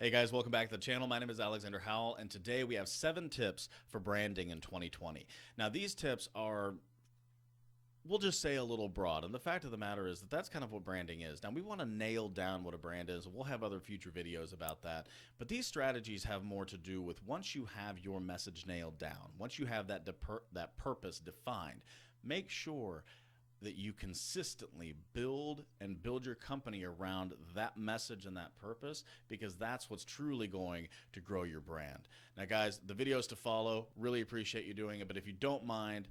Hey guys, welcome back to the channel. My name is Alexander Howell, and today we have 7 tips for branding in 2020. Now, these tips are, we'll just say, a little broad, and the fact of the matter is that that's kind of what branding is. Now, we want to nail down what a brand is. We'll have other future videos about that, but these strategies have more to do with once you have your message nailed down, once you have that purpose defined, make sure that you consistently build your company around that message and that purpose, because that's what's truly going to grow your brand. Now guys, the videos to follow, really appreciate you doing it, but if you don't mind,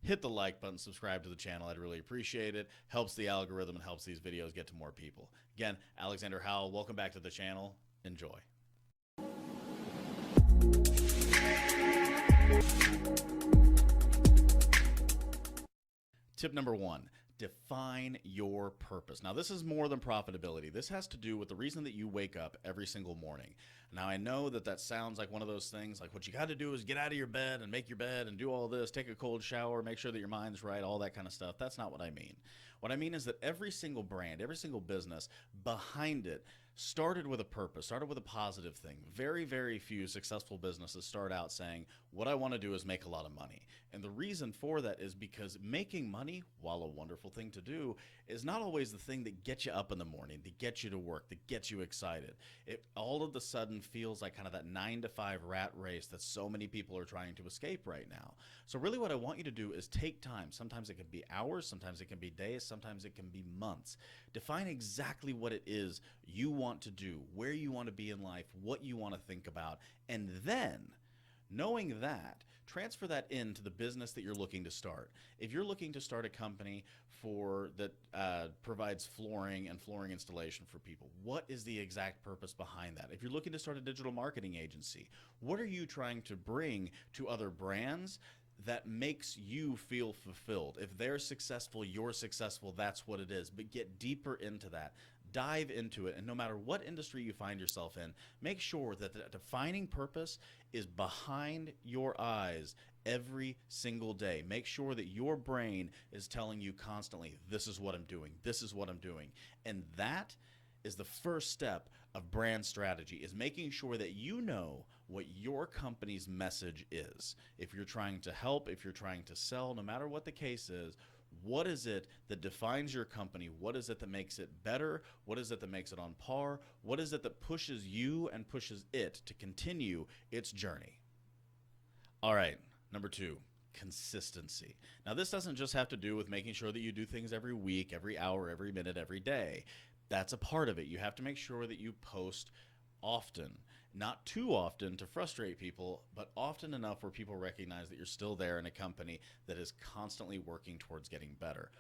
hit the like button, subscribe to the channel. I'd really appreciate it. Helps the algorithm and helps these videos get to more people. Again, Alexander Howell, welcome back to the channel. Enjoy. Tip number 1, define your purpose. Now, this is more than profitability. This has to do with the reason that you wake up every single morning. Now, I know that that sounds like one of those things, like what you got to do is get out of your bed and make your bed and do all this, take a cold shower, make sure that your mind's right, all that kind of stuff. That's not what I mean. What I mean is that every single brand, every single business behind it started with a purpose, started with a positive thing. Very, very few successful businesses start out saying, what I want to do is make a lot of money. And the reason for that is because making money, while a wonderful thing to do, is not always the thing that gets you up in the morning, that gets you to work, that gets you excited. It all of a sudden feels like kind of that 9-to-5 rat race that so many people are trying to escape right now. So really what I want you to do is take time. Sometimes it can be hours, sometimes it can be days, sometimes it can be months. Define exactly what it is you want to do, where you want to be in life, what you want to think about, and then, knowing that, transfer that into the business that you're looking to start. If you're looking to start a company that provides flooring and flooring installation for people, what is the exact purpose behind that? If you're looking to start a digital marketing agency, what are you trying to bring to other brands that makes you feel fulfilled? If they're successful, you're successful, that's what it is. But get deeper into that. Dive into it, and no matter what industry you find yourself in, make sure that the defining purpose is behind your eyes every single day. Make sure that your brain is telling you constantly, this is what I'm doing, this is what I'm doing. And that is the first step of brand strategy, is making sure that you know what your company's message is. If you're trying to help, if you're trying to sell, no matter what the case is, what is it that defines your company? What is it that makes it better? What is it that makes it on par? What is it that pushes you and pushes it to continue its journey? All right, number 2, consistency. Now, this doesn't just have to do with making sure that you do things every week, every hour, every minute, every day. That's a part of it. You have to make sure that you post often. Not too often to frustrate people, but often enough where people recognize that you're still there in a company that is constantly working towards getting better.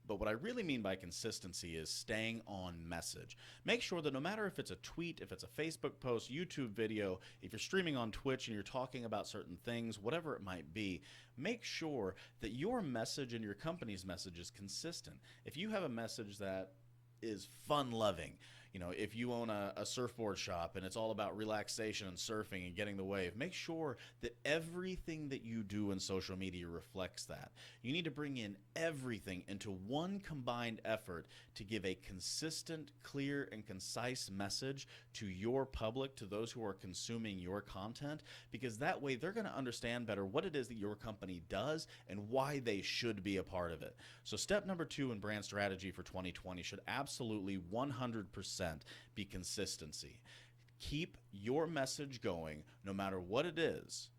But what I really mean by consistency is staying on message. Make sure that no matter if it's a tweet, if it's a Facebook post, YouTube video, if you're streaming on Twitch and you're talking about certain things, whatever it might be, make sure that your message and your company's message is consistent. If you have a message that is fun-loving, you know, if you own a surfboard shop and it's all about relaxation and surfing and getting the wave, make sure that everything that you do in social media reflects that. You need to bring in everything into one combined effort to give a consistent, clear, and concise message to your public, to those who are consuming your content, because that way they're going to understand better what it is that your company does and why they should be a part of it. So step number 2 in brand strategy for 2020 should absolutely 100% be consistency. Keep your message going no matter what it is.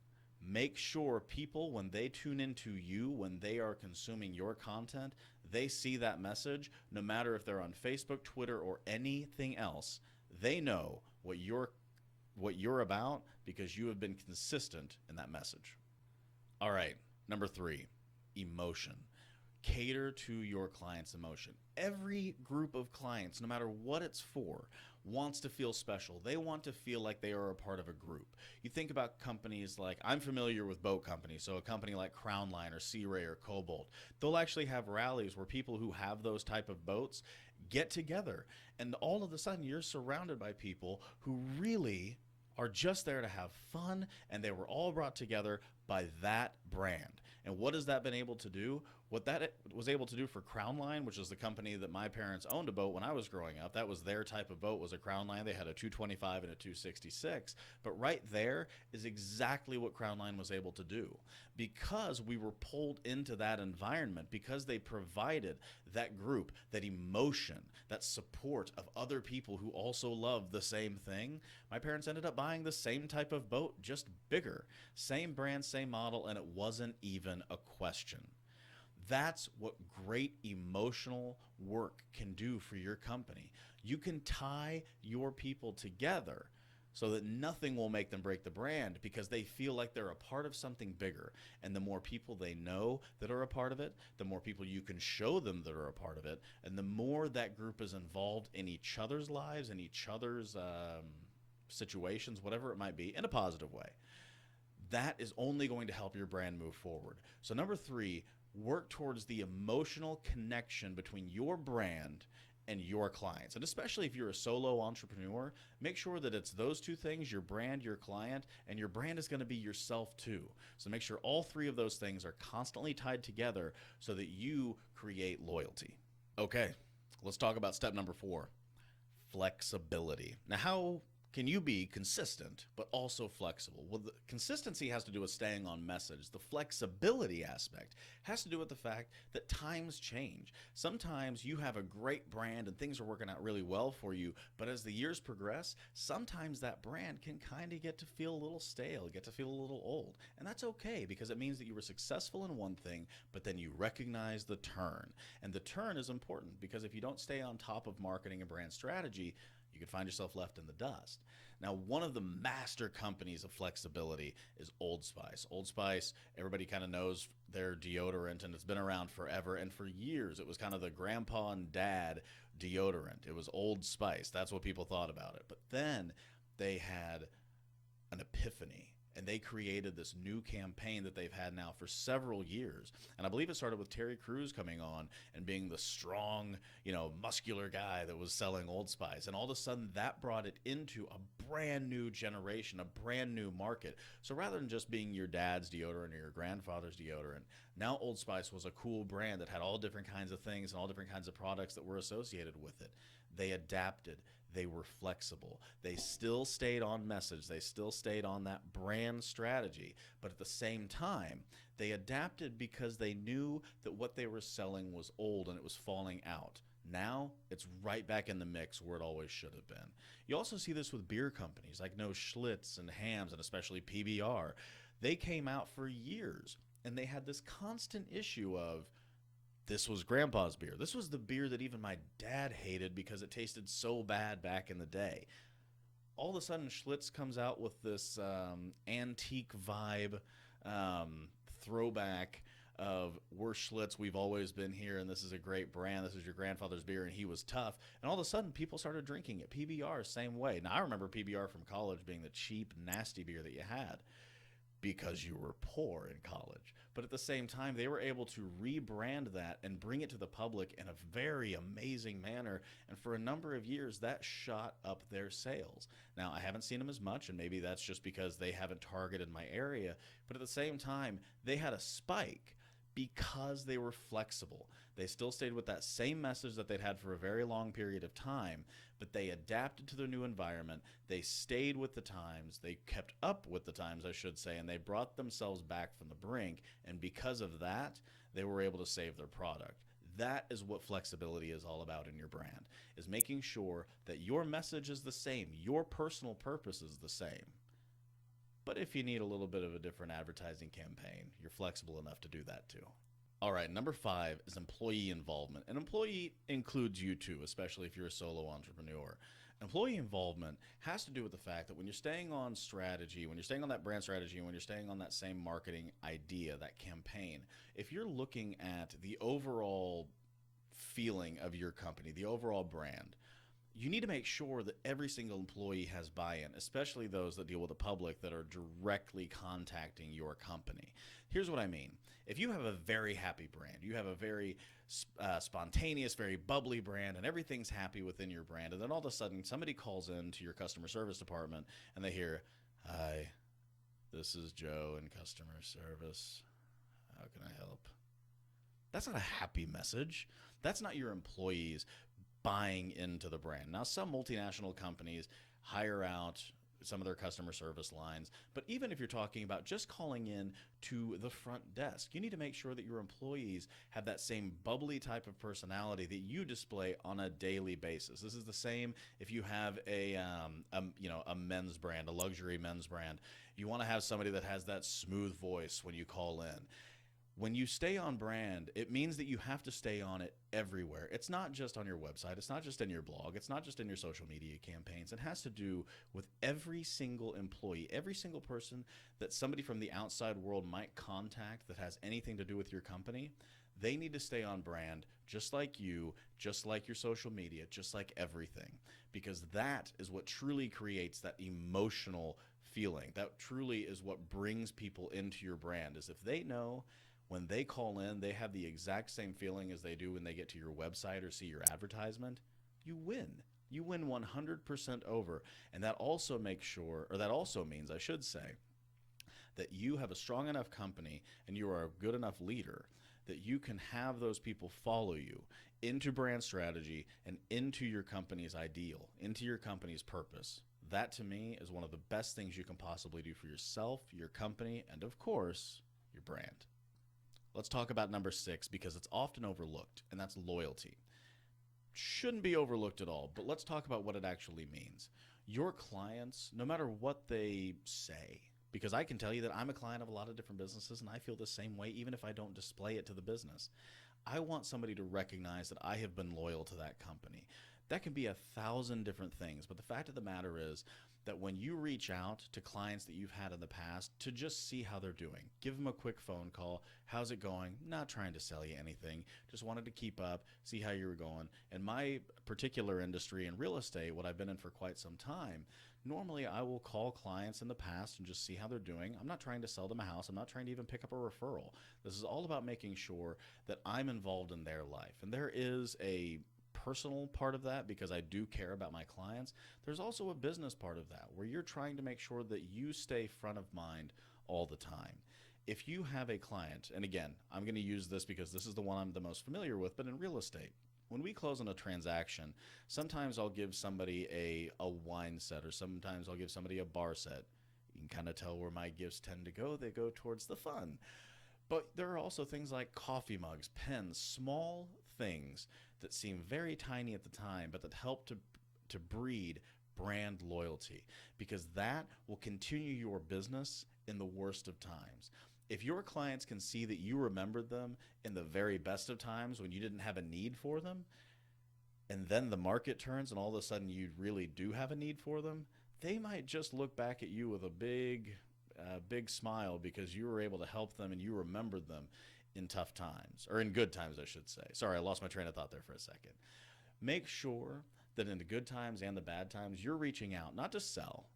Make sure people, when they tune into you, when they are consuming your content, they see that message, no matter if they're on Facebook, Twitter, or anything else. They know what you're about because you have been consistent in that message. All right, number 3, emotion. Cater to your client's emotion. Every group of clients, no matter what it's for, wants to feel special. They want to feel like they are a part of a group. You think about companies like, I'm familiar with boat companies, so a company like Crown Line or Sea Ray or Cobalt, they'll actually have rallies where people who have those type of boats get together, and all of a sudden you're surrounded by people who really are just there to have fun, and they were all brought together by that brand. And what has that been able to do? What that was able to do for Crown Line, which is the company that my parents owned a boat when I was growing up, that was their type of boat, was a Crown Line. They had a 225 and a 266. But right there is exactly what Crown Line was able to do. Because we were pulled into that environment, because they provided that group, that emotion, that support of other people who also love the same thing, my parents ended up buying the same type of boat, just bigger. Same brand, same model, and it wasn't even a question. That's what great emotional work can do for your company. You can tie your people together so that nothing will make them break the brand, because they feel like they're a part of something bigger. And the more people they know that are a part of it, the more people you can show them that are a part of it, and the more that group is involved in each other's lives and each other's situations, whatever it might be, in a positive way. That is only going to help your brand move forward. So number 3, work towards the emotional connection between your brand and your clients. And especially if you're a solo entrepreneur, make sure that it's those two things, your brand, your client, and your brand is going to be yourself too. So make sure all 3 of those things are constantly tied together so that you create loyalty. Okay, let's talk about step number 4, flexibility. Now, how can you be consistent but also flexible? Well, the consistency has to do with staying on message. The flexibility aspect has to do with the fact that times change. Sometimes you have a great brand and things are working out really well for you, but as the years progress, sometimes that brand can kind of get to feel a little stale, get to feel a little old. And that's okay, because it means that you were successful in one thing, but then you recognize the turn. And the turn is important, because if you don't stay on top of marketing and brand strategy, you could find yourself left in the dust. Now, one of the master companies of flexibility is Old Spice. Old Spice, everybody kind of knows their deodorant, and it's been around forever. And for years, it was kind of the grandpa and dad deodorant. It was Old Spice. That's what people thought about it. But then they had an epiphany, and they created this new campaign that they've had now for several years. And I believe it started with Terry Crews coming on and being the strong, muscular guy that was selling Old Spice. And all of a sudden that brought it into a brand new generation, a brand new market. So rather than just being your dad's deodorant or your grandfather's deodorant, now Old Spice was a cool brand that had all different kinds of things and all different kinds of products that were associated with it. They adapted. They were flexible. They still stayed on message. They still stayed on that brand strategy. But at the same time, they adapted because they knew that what they were selling was old and it was falling out. Now, it's right back in the mix where it always should have been. You also see this with beer companies like No Schlitz and Hams, and especially PBR. They came out for years, and they had this constant issue of, this was grandpa's beer. This was the beer that even my dad hated because it tasted so bad back in the day. All of a sudden, Schlitz comes out with this antique vibe, throwback of, we're Schlitz, we've always been here, and this is a great brand. This is your grandfather's beer, and he was tough. And all of a sudden, people started drinking it. PBR, same way. Now, I remember PBR from college being the cheap, nasty beer that you had because you were poor in college. But at the same time, they were able to rebrand that and bring it to the public in a very amazing manner. And for a number of years, that shot up their sales. Now, I haven't seen them as much, and maybe that's just because they haven't targeted my area. But at the same time, they had a spike because they were flexible. They still stayed with that same message that they'd had for a very long period of time, but they adapted to their new environment. They stayed with the times. They kept up with the times, I should say, and they brought themselves back from the brink. And because of that, they were able to save their product. That is what flexibility is all about in your brand, is making sure that your message is the same, your personal purpose is the same. But if you need a little bit of a different advertising campaign, you're flexible enough to do that too. All right, number 5 is employee involvement. And employee includes you too, especially if you're a solo entrepreneur. Employee involvement has to do with the fact that when you're staying on strategy, when you're staying on that brand strategy, and when you're staying on that same marketing idea, that campaign, if you're looking at the overall feeling of your company, the overall brand, you need to make sure that every single employee has buy-in, especially those that deal with the public that are directly contacting your company. Here's what I mean. If you have a very happy brand, you have a very spontaneous, very bubbly brand, and everything's happy within your brand, and then all of a sudden somebody calls in to your customer service department and they hear, "Hi, This is Joe in customer service. How can I help? That's not a happy message. That's not your employees buying into the brand. Now, some multinational companies hire out some of their customer service lines, but even if you're talking about just calling in to the front desk, you need to make sure that your employees have that same bubbly type of personality that you display on a daily basis. This is the same if you have a men's brand, a luxury men's brand. You want to have somebody that has that smooth voice when you call in. When you stay on brand, it means that you have to stay on it everywhere. It's not just on your website. It's not just in your blog. It's not just in your social media campaigns. It has to do with every single employee, every single person that somebody from the outside world might contact that has anything to do with your company. They need to stay on brand just like you, just like your social media, just like everything, because that is what truly creates that emotional feeling. That truly is what brings people into your brand, is if they know when they call in, they have the exact same feeling as they do when they get to your website or see your advertisement, you win. You win 100% over. And that also makes sure, or that also means, I should say, that you have a strong enough company and you are a good enough leader that you can have those people follow you into brand strategy and into your company's ideal, into your company's purpose. That, to me, is one of the best things you can possibly do for yourself, your company, and of course, your brand. Let's talk about number 6 because it's often overlooked, and that's loyalty. Shouldn't be overlooked at all, but let's talk about what it actually means. Your clients, no matter what they say, because I can tell you that I'm a client of a lot of different businesses and I feel the same way even if I don't display it to the business. I want somebody to recognize that I have been loyal to that company. That can be 1,000 different things, but the fact of the matter is that when you reach out to clients that you've had in the past to just see how they're doing, give them a quick phone call. How's it going? Not trying to sell you anything. Just wanted to keep up, see how you were going. In my particular industry in real estate, what I've been in for quite some time, normally I will call clients in the past and just see how they're doing. I'm not trying to sell them a house. I'm not trying to even pick up a referral. This is all about making sure that I'm involved in their life. And there is a personal part of that because I do care about my clients. There's also a business part of that where you're trying to make sure that you stay front of mind all the time. If you have a client, and again, I'm going to use this because this is the one I'm the most familiar with, but in real estate, when we close on a transaction, sometimes I'll give somebody a wine set or sometimes I'll give somebody a bar set. You can kind of tell where my gifts tend to go. They go towards the fun. But there are also things like coffee mugs, pens, small things that seem very tiny at the time, but that help to breed brand loyalty, because that will continue your business in the worst of times. If your clients can see that you remembered them in the very best of times when you didn't have a need for them, and then the market turns and all of a sudden you really do have a need for them, they might just look back at you with a big smile because you were able to help them and you remembered them in tough times, or in good times, I should say. Sorry, I lost my train of thought there for a second. Make sure that in the good times and the bad times, you're reaching out, not to sell,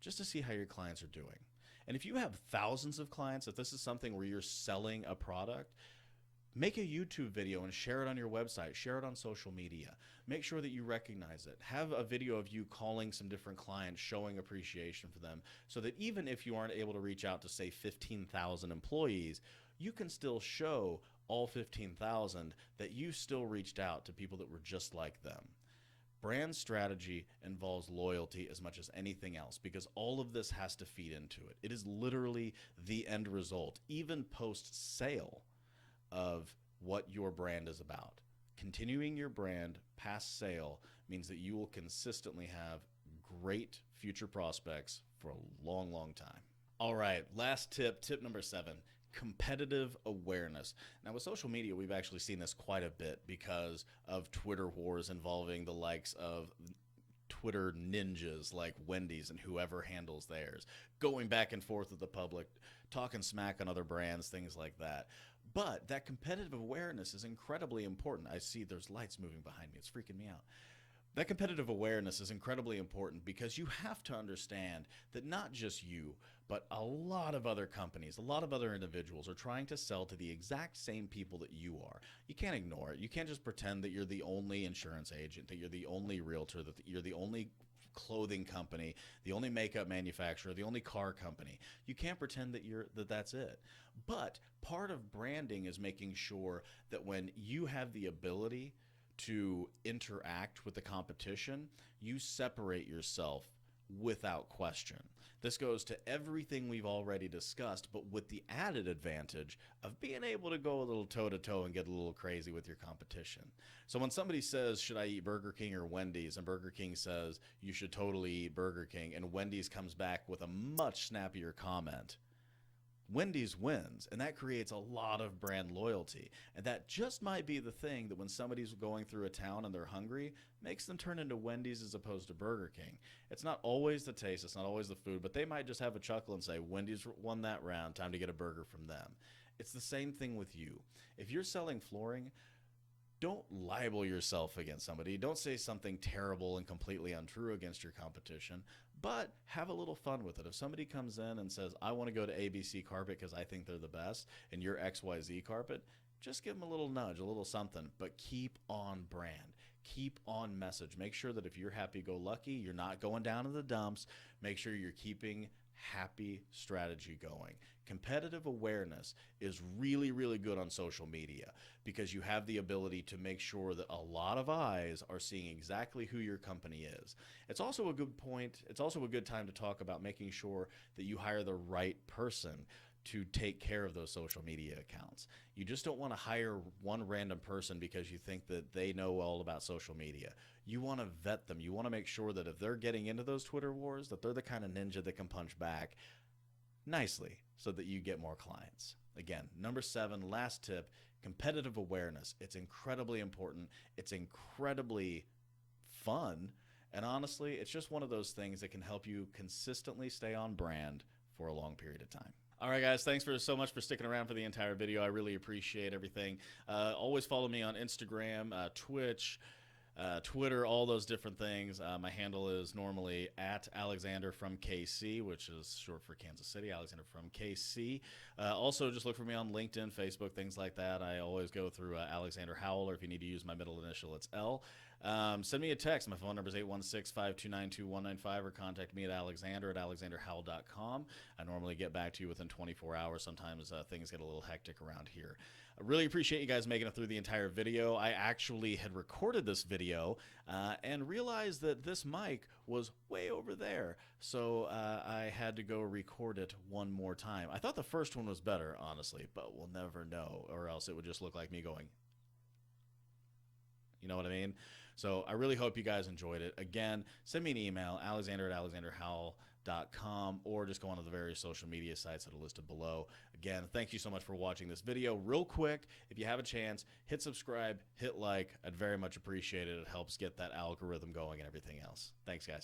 just to see how your clients are doing. And if you have thousands of clients, if this is something where you're selling a product, make a YouTube video and share it on your website, share it on social media. Make sure that you recognize it. Have a video of you calling some different clients, showing appreciation for them, so that even if you aren't able to reach out to, say, 15,000 employees, you can still show all 15,000 that you still reached out to people that were just like them. Brand strategy involves loyalty as much as anything else because all of this has to feed into it. It is literally the end result, even post-sale, of what your brand is about. Continuing your brand past sale means that you will consistently have great future prospects for a long, long time. All right, last tip, tip number 7. Competitive awareness. Now, with social media, we've actually seen this quite a bit because of Twitter wars involving the likes of Twitter ninjas like Wendy's and whoever handles theirs, going back and forth with the public, talking smack on other brands, things like that. But that competitive awareness is incredibly important. I see there's lights moving behind me. It's freaking me out. That competitive awareness is incredibly important because you have to understand that not just you, but a lot of other companies, a lot of other individuals are trying to sell to the exact same people that you are. You can't ignore it. You can't just pretend that you're the only insurance agent, that you're the only realtor, that you're the only clothing company, the only makeup manufacturer, the only car company. You can't pretend that that's it. But part of branding is making sure that when you have the ability to interact with the competition, you separate yourself without question. This goes to everything we've already discussed, but with the added advantage of being able to go a little toe-to-toe and get a little crazy with your competition. So when somebody says, should I eat Burger King or Wendy's? And Burger King says, you should totally eat Burger King, and Wendy's comes back with a much snappier comment, Wendy's wins, and that creates a lot of brand loyalty. And that just might be the thing that when somebody's going through a town and they're hungry, makes them turn into Wendy's as opposed to Burger King. It's not always the taste, it's not always the food, but they might just have a chuckle and say, Wendy's won that round, time to get a burger from them. It's the same thing with you. If you're selling flooring, don't libel yourself against somebody. Don't say something terrible and completely untrue against your competition, but have a little fun with it. If somebody comes in and says, I want to go to ABC Carpet because I think they're the best, and you're XYZ Carpet, just give them a little nudge, a little something, but keep on brand. Keep on message. Make sure that if you're happy-go-lucky, you're not going down in the dumps. Make sure you're keeping happy strategy going. Competitive awareness is really, really good on social media because you have the ability to make sure that a lot of eyes are seeing exactly who your company is. It's also a good point. It's also a good time to talk about making sure that you hire the right person to take care of those social media accounts. You just don't want to hire one random person because you think that they know all about social media. You want to vet them. You want to make sure that if they're getting into those Twitter wars, that they're the kind of ninja that can punch back nicely so that you get more clients. Again, number 7, last tip, competitive awareness. It's incredibly important. It's incredibly fun. And honestly, it's just one of those things that can help you consistently stay on brand for a long period of time. All right, guys, thanks so much for sticking around for the entire video. I really appreciate everything. Always follow me on Instagram, Twitch, Twitter, all those different things. My handle is normally at Alexander from KC, which is short for Kansas City, Alexander from KC. Also, just look for me on LinkedIn, Facebook, things like that. I always go through Alexander Howell, or if you need to use my middle initial, it's L. Send me a text. My phone number is 816-529-2195, or contact me at alexanderhowell.com. I normally get back to you within 24 hours. Sometimes things get a little hectic around here. I really appreciate you guys making it through the entire video. I actually had recorded this video and realized that this mic was way over there. So I had to go record it one more time. I thought the first one was better, honestly, but we'll never know, or else it would just look like me going, you know what I mean? So I really hope you guys enjoyed it. Again, send me an email, alexander@alexanderhowell.com, or just go onto the various social media sites that are listed below. Again, thank you so much for watching this video. Real quick, if you have a chance, hit subscribe, hit like. I'd very much appreciate it. It helps get that algorithm going and everything else. Thanks, guys.